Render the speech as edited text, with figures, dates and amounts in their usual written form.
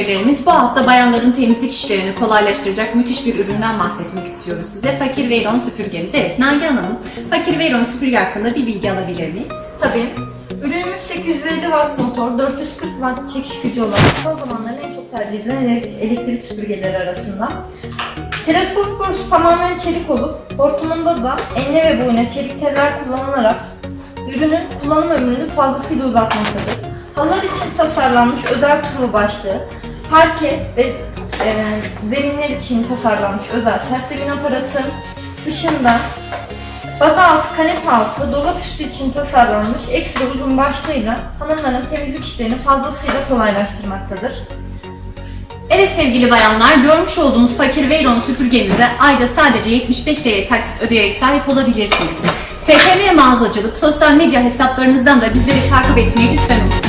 süpürgelerimiz. Bu hafta bayanların temizlik işlerini kolaylaştıracak müthiş bir üründen bahsetmek istiyoruz size. Fakir Veyron süpürgemiz. Evet Nagihan Hanım, Fakir Veyron süpürge hakkında bir bilgi alabilir miyiz? Tabii. Ürünümüz 850 watt motor, 440 watt çekiş gücü olan son zamanların en çok tercih edilen elektrik süpürgeleri arasında. Teleskop borusu tamamen çelik olup hortumunda da enine ve boyuna çelik teller kullanılarak ürünün kullanım ömrünü fazlasıyla uzatmaktadır. Halılar için tasarlanmış özel turbo başlığı, parke ve zeminler için tasarlanmış özel sert zemin aparatı, dışında baza altı, kanepe altı, dolap üstü için tasarlanmış ekstra uzun başlığıyla hanımların temizlik işlerini fazlasıyla kolaylaştırmaktadır. Evet sevgili bayanlar, görmüş olduğunuz Fakir Veyron süpürgemize ayda sadece 75 TL taksit ödeyerek sahip olabilirsiniz. STM Mağazacılık sosyal medya hesaplarınızdan da bizleri takip etmeyi lütfen unutmayın.